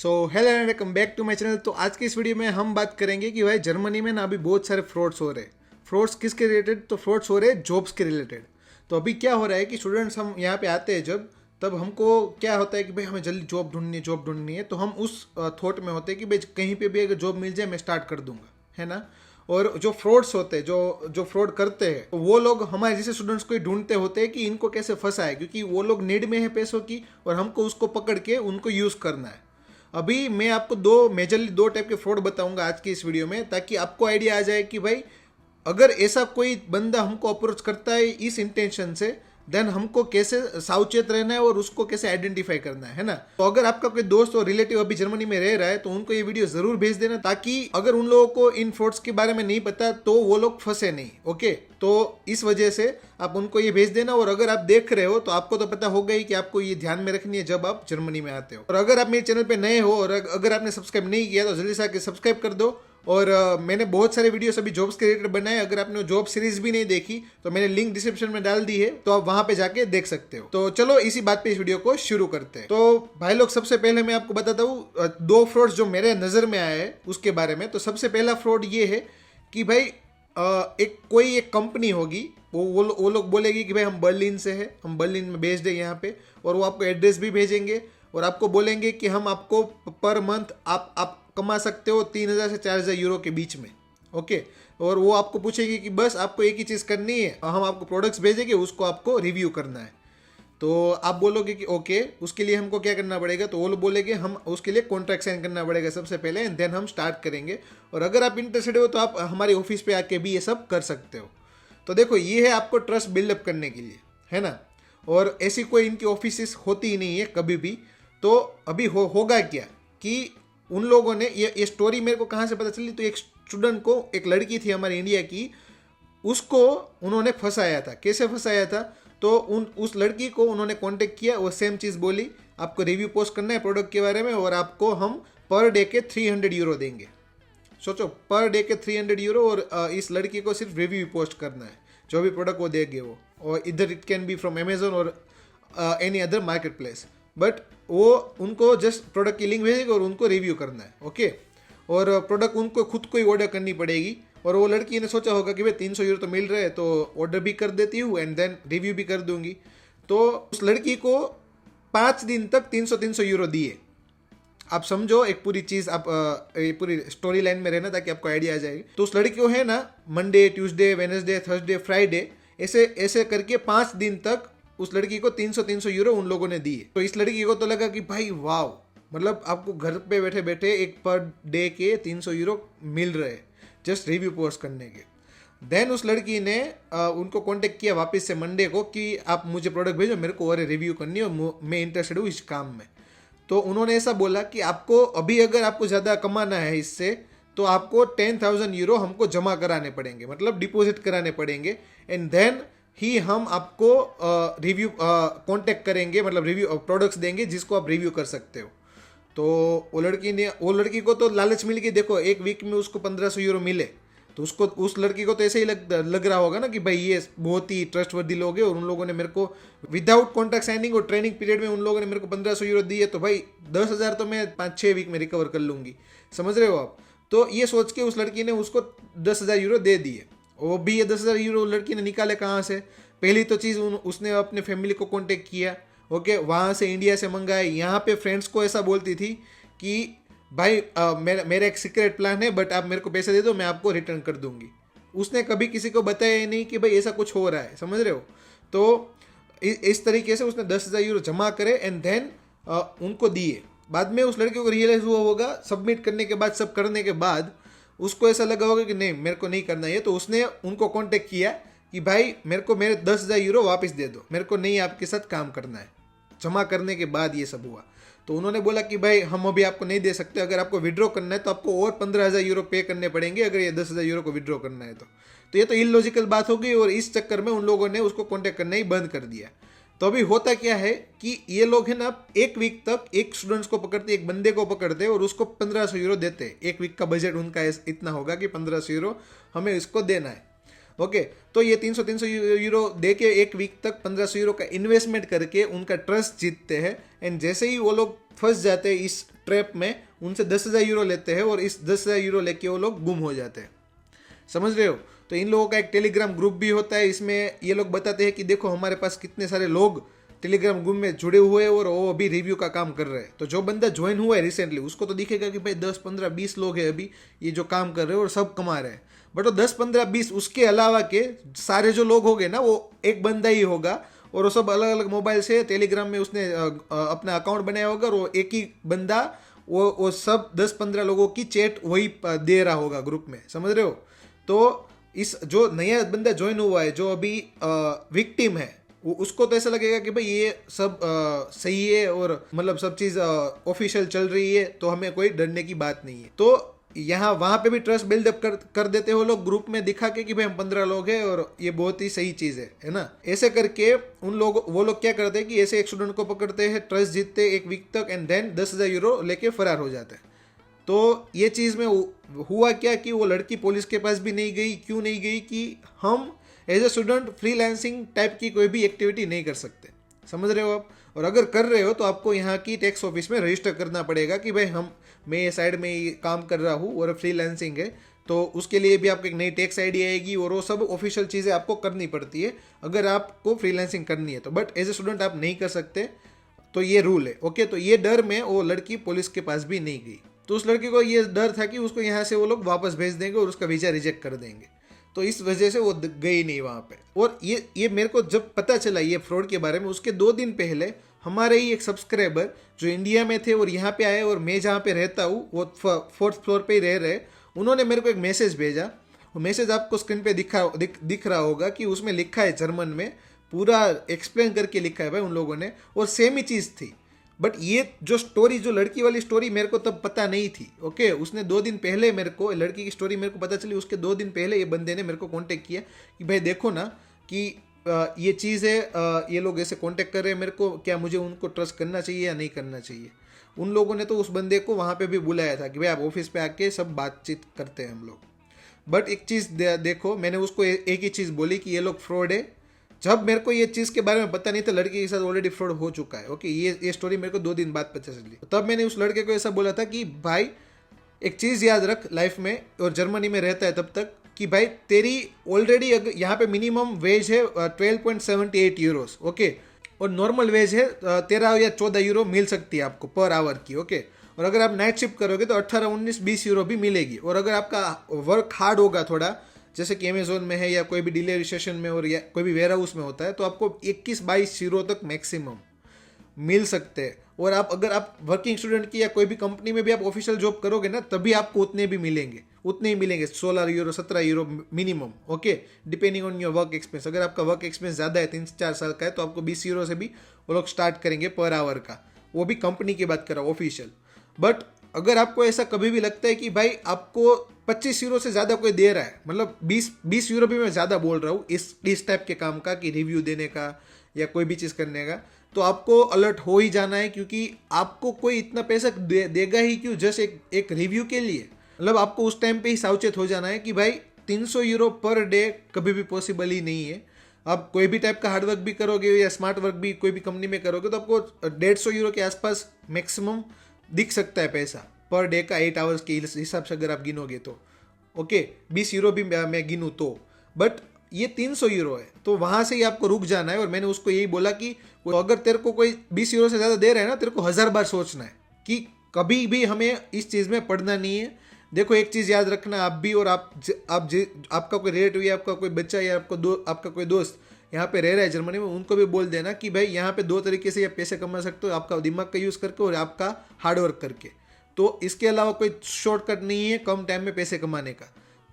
Hello and welcome back to my channel. तो आज की इस वीडियो में हम बात करेंगे कि भाई जर्मनी में ना अभी बहुत सारे फ्रॉड्स हो रहे हैं। फ्रॉड्स किसके रिलेटेड? तो फ्रॉड्स हो रहे हैं जॉब्स के रिलेटेड। तो अभी क्या हो रहा है कि स्टूडेंट्स हम यहाँ पे आते हैं जब, तब हमको क्या होता है कि भाई हमें जल्दी जॉब ढूंढनी है। तो हम उस थॉट में होते हैं कि भाई कहीं पे भी अगर जॉब मिल जाए मैं स्टार्ट कर दूंगा, है ना। और जो फ्रॉड्स होते हैं, जो जो फ्रॉड करते हैं, तो वो लोग हमारे जैसे स्टूडेंट्स को ही ढूंढते होते हैं कि इनको कैसे फंसाए, क्योंकि वो लोग नीड में है पैसों की और हमको उसको पकड़ के उनको यूज़ करना है। अभी मैं आपको मेजरली दो टाइप के फ्रॉड बताऊंगा आज की इस वीडियो में, ताकि आपको आइडिया आ जाए कि भाई अगर ऐसा कोई बंदा हमको अप्रोच करता है इस इंटेंशन से, देन हमको कैसे सावचेत रहना है और उसको कैसे आइडेंटिफाई करना है ना। तो अगर आपका कोई दोस्त और रिलेटिव अभी जर्मनी में रह रहा है तो उनको ये वीडियो जरूर भेज देना, ताकि अगर उन लोगों को इन फ्रॉड्स के बारे में नहीं पता तो वो लोग फंसे नहीं। ओके, तो इस वजह से आप उनको ये भेज देना। और अगर आप देख रहे हो तो आपको तो पता होगा ही कि आपको ये ध्यान में रखनी है जब आप जर्मनी में आते हो। और अगर आप मेरे चैनल पे नए हो और अगर आपने सब्सक्राइब नहीं किया तो जल्दी से आके सब्सक्राइब कर दो। और मैंने बहुत सारे वीडियोस अभी जॉब्स के रिलेटेड बनाए। अगर आपने जॉब सीरीज भी नहीं देखी तो मैंने लिंक डिस्क्रिप्शन में डाल दी है, तो आप वहां पे जाके देख सकते हो। तो चलो इसी बात पे इस वीडियो को शुरू करते हैं। तो भाई लोग, सबसे पहले मैं आपको बताता हूँ दो फ्रॉड्स जो मेरे नजर में आए हैं उसके बारे में। तो सबसे पहला फ्रॉड ये है कि भाई एक कंपनी होगी, वो लोग बोलेगी कि भाई हम बर्लिन से है, हम बर्लिन में भेज दें यहाँ पे, और वो आपको एड्रेस भी भेजेंगे और आपको बोलेंगे कि हम आपको पर मंथ आप कमा सकते हो 3,000 से 4,000 यूरो के बीच में। ओके, और वो आपको पूछेगी कि बस आपको एक ही चीज़ करनी है, हम आपको प्रोडक्ट्स भेजेंगे, उसको आपको रिव्यू करना है। तो आप बोलोगे कि ओके, उसके लिए हमको क्या करना पड़ेगा? तो वो लोग बोलेंगे हम उसके लिए कॉन्ट्रैक्ट साइन करना पड़ेगा सबसे पहले, एंड देन हम स्टार्ट करेंगे। और अगर आप इंटरेस्टेड हो तो आप हमारे ऑफिस पे आके भी ये सब कर सकते हो। तो देखो, ये है आपको ट्रस्ट बिल्डअप करने के लिए, है ना। और ऐसी कोई इनकी ऑफिस होती ही नहीं है कभी भी। तो अभी होगा क्या कि उन लोगों ने ये स्टोरी मेरे को कहाँ से पता चली, तो एक स्टूडेंट को, एक लड़की थी हमारी इंडिया की, उसको उन्होंने फंसाया था। कैसे फंसाया था? तो उस लड़की को उन्होंने कांटेक्ट किया, वो सेम चीज़ बोली, आपको रिव्यू पोस्ट करना है प्रोडक्ट के बारे में और आपको हम पर डे के 300 यूरो देंगे। सोचो, पर डे के 300 यूरो, और इस लड़की को सिर्फ रिव्यू पोस्ट करना है जो भी प्रोडक्ट वो देंगे वो। और इधर it can be from Amazon और any other market place, but वो उनको जस्ट प्रोडक्ट की लिंक भेजेगी और उनको रिव्यू करना है। ओके, और प्रोडक्ट उनको खुद को ही ऑर्डर करनी पड़ेगी। और वो लड़की ने सोचा होगा कि भाई 300 यूरो तो मिल रहे हैं, तो ऑर्डर भी कर देती हूँ एंड देन रिव्यू भी कर दूंगी। तो उस लड़की को 5 दिन तक 300 यूरो दिए। आप समझो, एक पूरी चीज़, आप ये पूरी स्टोरी लाइन में रहना ताकि आपको आइडिया आ जाएगी। तो उस लड़की को है ना, Monday, Tuesday, Wednesday, Thursday, Friday, ऐसे ऐसे करके 5 दिन तक उस लड़की को 300 यूरो उन लोगों ने दिए। तो इस लड़की को तो लगा कि भाई वाह, मतलब आपको घर पे बैठे बैठे एक पर डे के 300 यूरो मिल रहे हैं जस्ट रिव्यू पोस्ट करने के। देन उस लड़की ने उनको कांटेक्ट किया वापस से मंडे को कि आप मुझे प्रोडक्ट भेजो, मेरे को और रिव्यू करनी है और मैं इंटरेस्टेड हूँ इस काम में। तो उन्होंने ऐसा बोला कि आपको अभी अगर आपको ज़्यादा कमाना है इससे, तो आपको 10,000 यूरो हमको जमा कराने पड़ेंगे, मतलब डिपॉजिट कराने पड़ेंगे, एंड देन ही हम आपको रिव्यू कांटेक्ट करेंगे, मतलब रिव्यू प्रोडक्ट्स देंगे जिसको आप रिव्यू कर सकते हो। तो वो लड़की को तो लालच मिल गई। देखो, एक वीक में उसको 1,500 यूरो मिले, तो उसको, उस लड़की को तो ऐसे ही लग रहा होगा ना कि भाई ये बहुत ही ट्रस्टवर्दी लोग हैं, और उन लोगों ने मेरे को विदाउट कॉन्ट्रैक्ट साइनिंग और ट्रेनिंग पीरियड में उन लोगों ने मेरे को 1,500 यूरो दिए, तो भाई 10,000 तो मैं 5-6 वीक में रिकवर कर लूंगी। समझ रहे हो आप? तो ये सोच के उस लड़की ने उसको 10,000 यूरो दे दिए। वो भी ये 10,000 यूरो लड़की ने निकाले कहाँ से? पहली तो चीज़, उसने अपने फैमिली को कॉन्टेक्ट किया। ओके, वहाँ से इंडिया से मंगाए। यहाँ पे फ्रेंड्स को ऐसा बोलती थी कि भाई मेरा एक सीक्रेट प्लान है, बट आप मेरे को पैसे दे दो, मैं आपको रिटर्न कर दूंगी। उसने कभी किसी को बताया ही नहीं कि भाई ऐसा कुछ हो रहा है। समझ रहे हो? तो इस तरीके से उसने 10,000 यूरो जमा करे एंड देन उनको दिए। बाद में उस लड़के को रियलाइज हुआ होगा, सबमिट करने के बाद, सब करने के बाद उसको ऐसा लगा होगा कि नहीं, मेरे को नहीं करना है। तो उसने उनको कॉन्टेक्ट किया कि भाई मेरे को मेरे 10,000 यूरो वापस दे दो, मेरे को नहीं आपके साथ काम करना है। जमा करने के बाद ये सब हुआ। तो उन्होंने बोला कि भाई हम अभी आपको नहीं दे सकते, अगर आपको विड्रॉ करना है तो आपको और 15,000 यूरो पे करने पड़ेंगे, अगर ये 10,000 यूरो को विड्रॉ करना है तो ये तो इलॉजिकल बात होगी। और इस चक्कर में उन लोगों ने उसको कॉन्टेक्ट करना ही बंद कर दिया। तो अभी होता क्या है कि ये लोग है ना, एक वीक तक एक स्टूडेंट्स को पकड़ते, एक बंदे को पकड़ते और उसको 1,500 यूरो देते। एक वीक का बजट उनका इतना होगा कि 1,500 यूरो हमें इसको देना है। ओके, तो ये 300 यूरो दे के एक वीक तक 1500 यूरो का इन्वेस्टमेंट करके उनका ट्रस्ट जीतते हैं। एंड जैसे ही वो लोग फंस जाते हैं इस ट्रैप में, उनसे 10,000 यूरो लेते हैं और इस 10,000 यूरो लेके वो लोग गुम हो जाते हैं। समझ रहे हो? तो इन लोगों का एक टेलीग्राम ग्रुप भी होता है, इसमें ये लोग बताते हैं कि देखो हमारे पास कितने सारे लोग टेलीग्राम ग्रुप में जुड़े हुए हैं और वो अभी रिव्यू का काम कर रहे हैं। तो जो बंदा ज्वाइन हुआ है रिसेंटली, उसको तो दिखेगा कि भाई 10 15 20 लोग हैं अभी ये जो काम कर रहे हैं और सब कमा रहे हैं। बट वो 10 15 20 उसके अलावा के सारे जो लोग होंगे ना, वो एक बंदा ही होगा और वो सब अलग अलग मोबाइल से टेलीग्राम में उसने अपना अकाउंट बनाया होगा और वो एक ही बंदा वो सब 10 15 लोगों की चैट वही दे रहा होगा ग्रुप में। समझ रहे हो? तो इस जो नया बंदा ज्वाइन हुआ है, जो अभी विक्टिम है, उसको तो ऐसा लगेगा कि भाई ये सब सही है और मतलब सब चीज़ ऑफिशियल चल रही है, तो हमें कोई डरने की बात नहीं है। तो यहाँ वहाँ पे भी ट्रस्ट बिल्डअप कर देते हो लोग ग्रुप में दिखा के कि भाई हम 15 लोग हैं और ये बहुत ही सही चीज़ है ना। ऐसे करके वो लोग क्या करते हैं कि ऐसे एक स्टूडेंट को पकड़ते हैं, ट्रस्ट जीतते एक वीक तक एंड देन 10,000 यूरो लेके फरार हो जाते हैं। तो ये चीज़ में हुआ क्या कि वो लड़की पुलिस के पास भी नहीं गई। क्यों नहीं गई? कि हम as a student freelancing type की कोई भी एक्टिविटी नहीं कर सकते। समझ रहे हो आप? और अगर कर रहे हो तो आपको यहाँ की टैक्स ऑफिस में रजिस्टर करना पड़ेगा कि भाई मैं ये साइड में ये काम कर रहा हूँ और फ्रीलांसिंग है। तो उसके लिए भी आपको एक नई टैक्स आईडी आएगी और वो सब ऑफिशियल चीज़ें आपको करनी पड़ती है अगर आपको फ्रीलांसिंग करनी है तो। बट एज ए स्टूडेंट आप नहीं कर सकते, तो ये रूल है। ओके, तो ये डर में वो लड़की पुलिस के पास भी नहीं गई। तो उस लड़के को ये डर था कि उसको यहाँ से वो लोग वापस भेज देंगे और उसका वीज़ा रिजेक्ट कर देंगे, तो इस वजह से वो गई नहीं वहाँ पे। और ये मेरे को जब पता चला ये फ्रॉड के बारे में, उसके 2 दिन पहले हमारे ही एक सब्सक्राइबर जो इंडिया में थे और यहाँ पे आए, और मैं जहाँ पे रहता हूँ वो 4th फ्लोर पे ही रह रहे, उन्होंने मेरे को एक मैसेज भेजा। वो मैसेज आपको स्क्रीन पे दिख रहा होगा कि उसमें लिखा है जर्मन में, पूरा एक्सप्लेन करके लिखा है भाई उन लोगों ने, और सेम ही चीज़ थी। बट ये जो स्टोरी, जो लड़की वाली स्टोरी मेरे को तब पता नहीं थी। ओके, उसने 2 दिन पहले मेरे को, लड़की की स्टोरी मेरे को पता चली, उसके 2 दिन पहले ये बंदे ने मेरे को कांटेक्ट किया कि भाई देखो ना कि ये चीज़ है, ये लोग ऐसे कांटेक्ट कर रहे हैं मेरे को, क्या मुझे उनको ट्रस्ट करना चाहिए या नहीं करना चाहिए। उन लोगों ने तो उस बंदे को वहाँ पे भी बुलाया था कि भाई आप ऑफिस पे आके सब बातचीत करते हैं हम लोग। बट एक चीज़ देखो, मैंने उसको एक ही चीज़ बोली कि ये लोग फ्रॉड है। जब मेरे को ये चीज़ के बारे में पता नहीं था, लड़के के साथ ऑलरेडी फ्रॉड हो चुका है। ओके, ये स्टोरी मेरे को 2 दिन बाद पता चली। तब मैंने उस लड़के को ऐसा बोला था कि भाई एक चीज़ याद रख लाइफ में, और जर्मनी में रहता है तब तक, कि भाई तेरी ऑलरेडी यहाँ पे मिनिमम वेज है 12.78 यूरोस। ओके, और नॉर्मल वेज है 13 या 14 यूरो मिल सकती है आपको पर आवर की। ओके, और अगर आप नाइट शिफ्ट करोगे तो 18 19 20 यूरो भी मिलेगी। और अगर आपका वर्क हार्ड होगा थोड़ा, जैसे कि अमेजोन में है या कोई भी डिलीवरी स्टेशन में और या कोई भी वेयर हाउस में होता है, तो आपको 21-22 यूरो तक मैक्सिमम मिल सकते हैं। और अगर आप वर्किंग स्टूडेंट की या कोई भी कंपनी में भी आप ऑफिशियल जॉब करोगे ना, तभी आपको उतने भी मिलेंगे, उतने ही मिलेंगे, 16 euro 17 euro minimum. Okay, depending on your work experience. अगर आपका वर्क एक्सपीरियंस ज़्यादा है, 3-4 साल का है, तो आपको 20 यूरो से भी वो लोग स्टार्ट करेंगे पर आवर का। वो भी कंपनी की बात कर रहा हूँ, ऑफिशियल। बट अगर आपको ऐसा कभी भी लगता है कि भाई आपको 25 यूरो से ज़्यादा कोई दे रहा है, मतलब 20 यूरो भी मैं ज़्यादा बोल रहा हूँ इस टाइप के काम का, कि रिव्यू देने का या कोई भी चीज़ करने का, तो आपको अलर्ट हो ही जाना है। क्योंकि आपको कोई इतना पैसा देगा ही क्यों, जस्ट एक रिव्यू के लिए। मतलब आपको उस टाइम पे ही सावचेत हो जाना है कि भाई 300 यूरो पर डे कभी भी पॉसिबल ही नहीं है। आप कोई भी टाइप का हार्डवर्क भी करोगे या स्मार्ट वर्क भी कोई भी कंपनी में करोगे, तो आपको 150 यूरो के आसपास मैक्सिमम दिख सकता है पैसा पर डे का, 8 आवर्स के हिसाब से अगर आप गिनोगे तो। ओके, 20 यूरो भी मैं गिनूँ तो। बट ये 300 यूरो है, तो वहाँ से ही आपको रुक जाना है। और मैंने उसको यही बोला कि अगर तेरे को कोई 20 यूरो से ज़्यादा दे रहा है ना, तेरे को 1000 बार सोचना है कि कभी भी हमें इस चीज़ में पड़ना नहीं है। देखो एक चीज़ याद रखना, आप भी और आपका कोई रिलेटिव या आपका कोई बच्चा या आपका कोई दोस्त यहाँ पे रह रहा है जर्मनी में, उनको भी बोल देना कि भाई यहाँ पे 2 तरीके से आप पैसे कमा सकते हो, आपका दिमाग का यूज़ करके और आपका हार्डवर्क करके। तो इसके अलावा कोई शॉर्टकट नहीं है कम टाइम में पैसे कमाने का।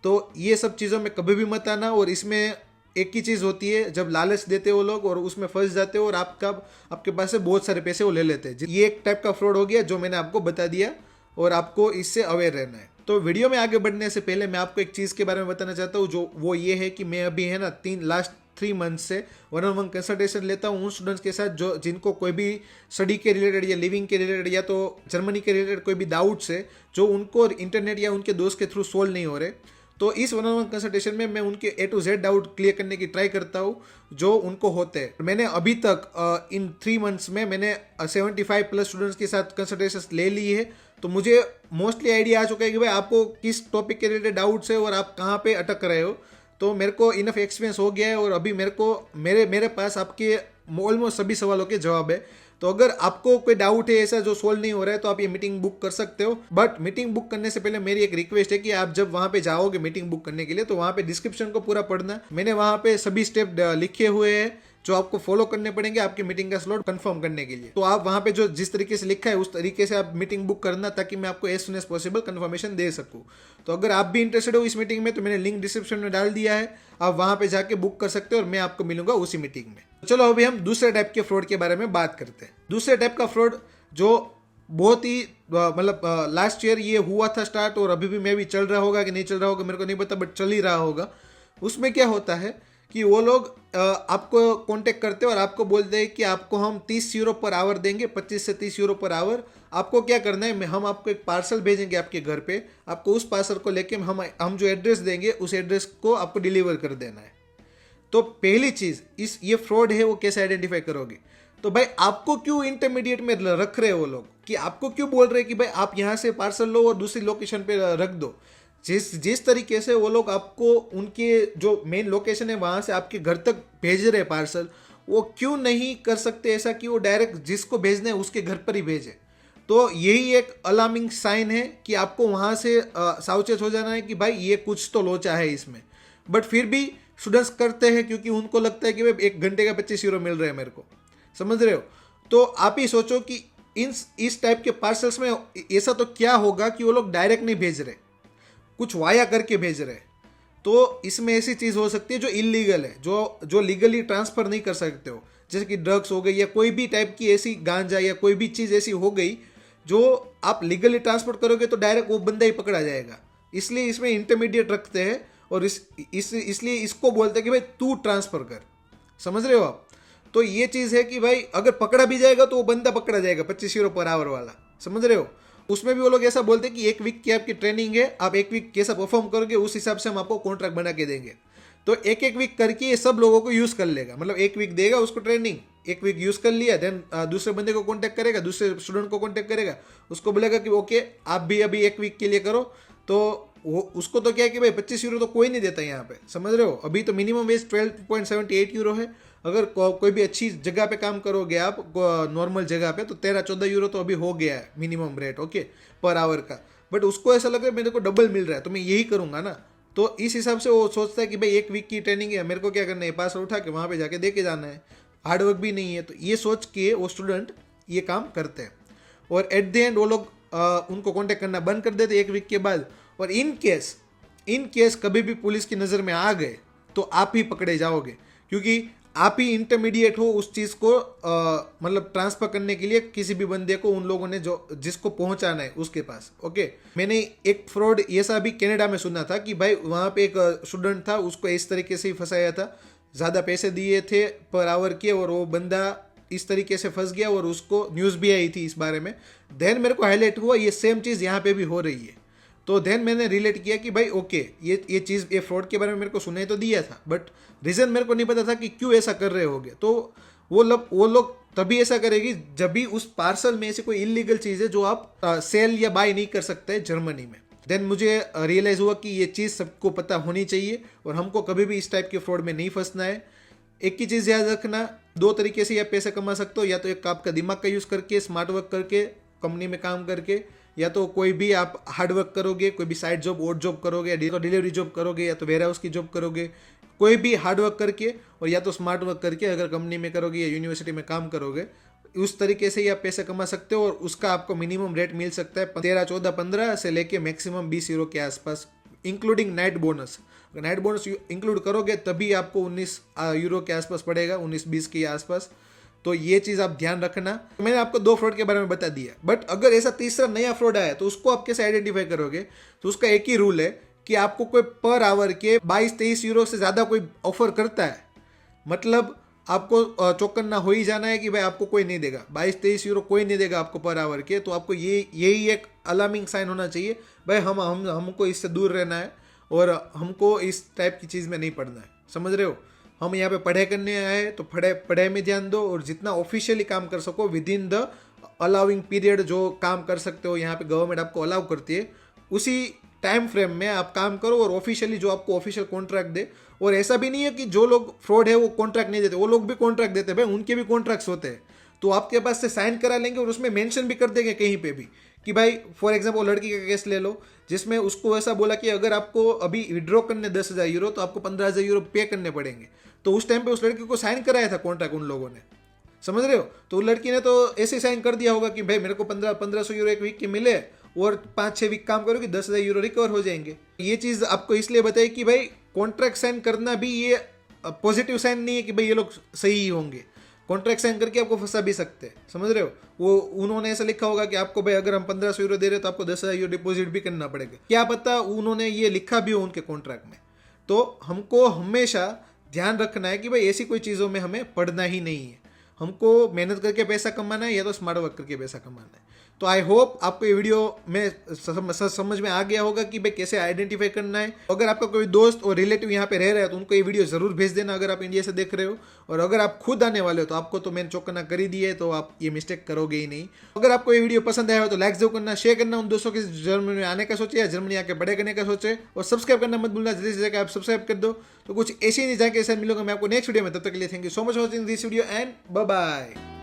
तो ये सब चीज़ों में कभी भी मत आना। और इसमें एक ही चीज़ होती है, जब लालच देते हो लोग और उसमें फंस जाते हो और आपके पास से बहुत सारे पैसे वो ले लेते हैं। ये एक टाइप का फ्रॉड हो गया जो मैंने आपको बता दिया, और आपको इससे अवेयर रहना है। तो वीडियो में आगे बढ़ने से पहले मैं आपको एक चीज़ के बारे में बताना चाहता हूँ, जो वो ये है कि मैं अभी है ना लास्ट 3 मंथ से 1-on-1 कंसल्टेशन लेता हूँ उन स्टूडेंट्स के साथ जो जिनको कोई भी स्टडी के रिलेटेड या लिविंग के रिलेटेड या तो जर्मनी के रिलेटेड कोई भी डाउट्स है जो उनको इंटरनेट या उनके दोस्त के थ्रू सोल्व नहीं हो रहे। तो इस वन ऑन वन कंसल्टेशन में मैं उनके A to Z doubt clear करने की ट्राई करता हूँ जो उनको होते हैं। मैंने अभी तक इन 3 मंथ्स में मैंने 75 प्लस स्टूडेंट्स के साथ कंसल्टेशन ले ली है। तो मुझे मोस्टली आइडिया आ चुका है कि भाई आपको किस टॉपिक के रिलेटेड डाउट्स है और आप कहाँ पे अटक रहे हो। तो मेरे को इनफ एक्सपीरियंस हो गया है और अभी मेरे पास आपके ऑलमोस्ट सभी सवालों के जवाब है। तो अगर आपको कोई डाउट है ऐसा जो सोल्व नहीं हो रहा है तो आप ये मीटिंग बुक कर सकते हो। बट मीटिंग बुक करने से पहले मेरी एक रिक्वेस्ट है कि आप जब वहां पे जाओगे मीटिंग बुक करने के लिए तो वहां पे डिस्क्रिप्शन को पूरा पढ़ना। मैंने वहां पे सभी स्टेप लिखे हुए हैं जो आपको फॉलो करने पड़ेंगे आपकी मीटिंग का स्लॉट कंफर्म करने के लिए। तो आप वहां पे जो जिस तरीके से लिखा है उस तरीके से आप मीटिंग बुक करना ताकि मैं आपको as soon as possible confirmation दे सकूं। तो अगर आप भी इंटरेस्टेड हो इस मीटिंग में तो मैंने लिंक डिस्क्रिप्शन में डाल दिया है, आप वहां पे जाके बुक कर सकते हो और मैं आपको मिलूंगा उसी मीटिंग में। चलो अभी हम दूसरे टाइप के फ्रॉड के बारे में बात करते हैं। दूसरे टाइप का फ्रॉड जो बहुत ही मतलब लास्ट ईयर ये हुआ था स्टार्ट और अभी भी मैं भी चल रहा होगा कि नहीं चल रहा होगा मेरे को नहीं पता, बट चल ही रहा होगा। उसमें क्या होता है कि वो लोग आपको कांटेक्ट करते हैं और आपको बोलते हैं कि आपको हम 30 यूरो पर आवर देंगे, 25 से 30 यूरो पर आवर। आपको क्या करना है, हम आपको एक पार्सल भेजेंगे आपके घर पे, आपको उस पार्सल को लेके हम जो एड्रेस देंगे उस एड्रेस को आपको डिलीवर कर देना है। तो पहली चीज ये फ्रॉड है वो कैसे आइडेंटिफाई करोगे? तो भाई आपको क्यों इंटरमीडिएट में रख रहे हैं वो लोग, कि आपको क्यों बोल रहे हैं कि भाई आप यहाँ से पार्सल लो और दूसरी लोकेशन पे रख दो। जिस तरीके से वो लोग आपको उनके जो मेन लोकेशन है वहां से आपके घर तक भेज रहे हैं पार्सल, वो क्यों नहीं कर सकते ऐसा कि वो डायरेक्ट जिसको भेजना है उसके घर पर ही भेजे? तो यही एक अलार्मिंग साइन है कि आपको वहां से सावचेत हो जाना है कि भाई ये कुछ तो लोचा है इसमें। बट फिर भी स्टूडेंट्स करते हैं क्योंकि उनको लगता है कि भाई 1 घंटे का 25 यूरो मिल रहे हैं मेरे को, समझ रहे हो? तो आप ही सोचो कि इस टाइप के पार्सल्स में ऐसा तो क्या होगा कि वो लोग डायरेक्ट नहीं भेज रहे, कुछ वाया करके भेज रहे हैं। तो इसमें ऐसी चीज हो सकती है जो इलीगल है, जो लीगली ट्रांसफर नहीं कर सकते हो, जैसे कि ड्रग्स हो गई या कोई भी टाइप की ऐसी गांजा या कोई भी चीज ऐसी हो गई जो आप लीगली करोगे तो डायरेक्ट वो बंदा ही पकड़ा जाएगा। इसलिए इसमें इंटरमीडिएट रखते हैं और इसलिए इसको बोलते हैं कि भाई तू ट्रांसफर कर, समझ रहे हो आप? तो ये चीज है कि भाई अगर पकड़ा भी जाएगा तो वो बंदा पकड़ा जाएगा 25 यूरो पर आवर वाला, समझ रहे हो? उसमें भी वो लोग ऐसा बोलते हैं कि 1 वीक की आपकी ट्रेनिंग है, आप 1 वीक कैसा परफॉर्म करोगे उस हिसाब से हम आपको कॉन्ट्रैक्ट बना के देंगे। तो 1 वीक करके ये सब लोगों को यूज कर लेगा, मतलब 1 वीक देगा उसको ट्रेनिंग, 1 वीक यूज कर लिया, देन दूसरे बंदे को कॉन्टेक्ट करेगा, दूसरे स्टूडेंट को कॉन्टेक्ट करेगा, उसको बोलेगा कि ओके आप भी अभी 1 वीक के लिए करो। तो वो उसको तो क्या है कि भाई 25 यूरो तो कोई नहीं देता यहाँ पे, समझ रहे हो? अभी तो मिनिमम वेज 12.78 यूरो है। अगर कोई भी अच्छी जगह पे काम करोगे आप नॉर्मल जगह पे तो 13-14 यूरो तो अभी हो गया है minimum rate, okay, per hour का। बट उसको ऐसा लग रहा है मेरे को डबल मिल रहा है तो मैं यही करूंगा ना। तो इस हिसाब से वो सोचता है कि भाई 1 वीक की ट्रेनिंग है, मेरे को क्या करना है, पास उठा के वहां पे जाके दे के जाना है, हार्डवर्क भी नहीं है। तो ये सोच के वो स्टूडेंट ये काम करते हैं और एट द एंड वो लोग उनको कॉन्टेक्ट करना बंद कर देते 1 वीक के बाद। और इन केस कभी भी पुलिस की नज़र में आ गए तो आप ही पकड़े जाओगे, क्योंकि आप ही इंटरमीडिएट हो उस चीज़ को मतलब ट्रांसफर करने के लिए किसी भी बंदे को उन लोगों ने जो जिसको पहुंचाना है उसके पास, ओके। मैंने एक फ्रॉड ऐसा भी कनाडा में सुना था कि भाई वहाँ पे एक स्टूडेंट था, उसको इस तरीके से ही फंसाया था, ज़्यादा पैसे दिए थे पर आवर के और वो बंदा इस तरीके से फंस गया और उसको न्यूज़ भी आई थी इस बारे में। देन मेरे को हाईलाइट हुआ ये सेम चीज़ यहाँ पे भी हो रही है। तो देन मैंने रिलेट किया कि भाई ओके ये चीज़ ये फ्रॉड के बारे में मेरे को सुनाई तो दिया था बट रीज़न मेरे को नहीं पता था कि क्यों ऐसा कर रहे होगे। तो वो लोग तभी ऐसा करेगी जब भी उस पार्सल में ऐसी कोई इलीगल चीज़ है जो आप सेल या बाय नहीं कर सकते जर्मनी में। देन मुझे रियलाइज़ हुआ कि ये चीज़ सबको पता होनी चाहिए और हमको कभी भी इस टाइप के फ्रॉड में नहीं फंसना है। एक ही चीज़ याद रखना, 2 तरीके से आप पैसे कमा सकते हो, या तो एक आपका दिमाग का यूज़ करके स्मार्ट वर्क करके कंपनी में काम करके, या तो कोई भी आप हार्ड वर्क करोगे, कोई भी साइड जॉब ओड जॉब करोगे, या तो डिलीवरी जॉब करोगे, या तो वेयर हाउस की जॉब करोगे, कोई भी हार्ड वर्क करके और या तो स्मार्ट वर्क करके अगर कंपनी में करोगे या यूनिवर्सिटी में काम करोगे, उस तरीके से ही आप पैसे कमा सकते हो। और उसका आपको मिनिमम रेट मिल सकता है 13, 14, 15 से लेके मैक्सिमम 20 यूरो के आसपास, इंक्लूडिंग नाइट बोनस। अगर नाइट बोनस इंक्लूड करोगे तभी आपको 19 यूरो के आसपास पड़ेगा, 19-20 के आसपास। तो ये चीज़ आप ध्यान रखना। मैंने आपको 2 फ्रॉड के बारे में बता दिया, बट अगर ऐसा तीसरा नया फ्रॉड आया तो उसको आप कैसे आइडेंटिफाई करोगे? तो उसका एक ही रूल है कि आपको कोई पर आवर के 22-23 यूरो से ज़्यादा कोई ऑफर करता है, मतलब आपको चौकन्ना हो ही जाना है कि भाई आपको कोई नहीं देगा, 22-23 यूरो कोई नहीं देगा आपको पर आवर के। तो आपको यही एक अलार्मिंग साइन होना चाहिए, भाई हमको इससे दूर रहना है। और हमको इस टाइप की चीज़ में नहीं पढ़ना है, समझ रहे हो। हम यहाँ पे पढ़ाई करने आए हैं तो पढ़ाई में ध्यान दो, और जितना ऑफिशियली काम कर सको with in the allowing period, जो काम कर सकते हो यहाँ पे गवर्नमेंट आपको अलाउ करती है, उसी टाइम फ्रेम में आप काम करो और ऑफिशियली जो आपको ऑफिशियल कॉन्ट्रैक्ट दे। और ऐसा भी नहीं है कि जो लोग फ्रॉड है वो कॉन्ट्रैक्ट नहीं देते, वो लोग भी कॉन्ट्रैक्ट देते हैं भाई, उनके भी कॉन्ट्रैक्ट्स होते हैं। तो आपके पास से साइन करा लेंगे और उसमें मेंशन भी कर देंगे कहीं पे भी कि भाई फॉर एग्जांपल लड़की का केस ले लो, जिसमें उसको ऐसा बोला कि अगर आपको अभी विड्रॉ करने 10,000 यूरो तो आपको 15,000 यूरो पे करने पड़ेंगे। तो उस टाइम पे उस लड़की को साइन कराया था कॉन्ट्रैक्ट उन लोगों ने, समझ रहे हो। तो लड़की ने तो ऐसे साइन कर दिया होगा कि भाई मेरे को 1500 यूरो एक वीक के मिले और 5-6 वीक काम करोगे 10,000 यूरो रिकवर हो जाएंगे। ये चीज़ आपको इसलिए बताई कि भाई कॉन्ट्रैक्ट साइन करना भी ये पॉजिटिव साइन नहीं है कि भाई ये लोग सही ही होंगे। कॉन्ट्रैक्ट साइन करके आपको फंसा भी सकते हैं, समझ रहे हो। वो उन्होंने ऐसा लिखा होगा कि आपको भाई अगर हम 1500 यूरो दे रहे हो तो आपको 10,000 यूरो डिपॉजिट भी करना पड़ेगा, क्या पता उन्होंने ये लिखा भी हो उनके कॉन्ट्रैक्ट में। तो हमको हमेशा ध्यान रखना है कि भाई ऐसी कोई चीज़ों में हमें पढ़ना ही नहीं है, हमको मेहनत करके पैसा कमाना है या तो स्मार्ट वर्क करके पैसा कमाना है। तो आई होप आपको ये वीडियो में समझ में आ गया होगा कि भाई कैसे आइडेंटिफाई करना है। अगर आपका कोई दोस्त और रिलेटिव यहाँ पे रह रहा है तो उनको ये वीडियो जरूर भेज देना अगर आप इंडिया से देख रहे हो। और अगर आप खुद आने वाले हो तो आपको तो मैंने चौकन्ना कर ही दिया है, तो आप ये मिस्टेक करोगे ही नहीं। अगर आपको ये वीडियो पसंद आया हो तो लाइक जरूर करना, शेयर करना उन दोस्तों के जर्मनी में आने का सोचे या जर्मनी आके पढ़ाई करने का सोचे, और सब्सक्राइब करना मत भूलना, जल्दी से जाकर आप सब्सक्राइब कर दो। तो कुछ ऐसी नहीं जाके ऐसा मिलूंगा मैं आपको नेक्स्ट वीडियो में, तब तक के लिए thank you so much for watching this video and bye bye.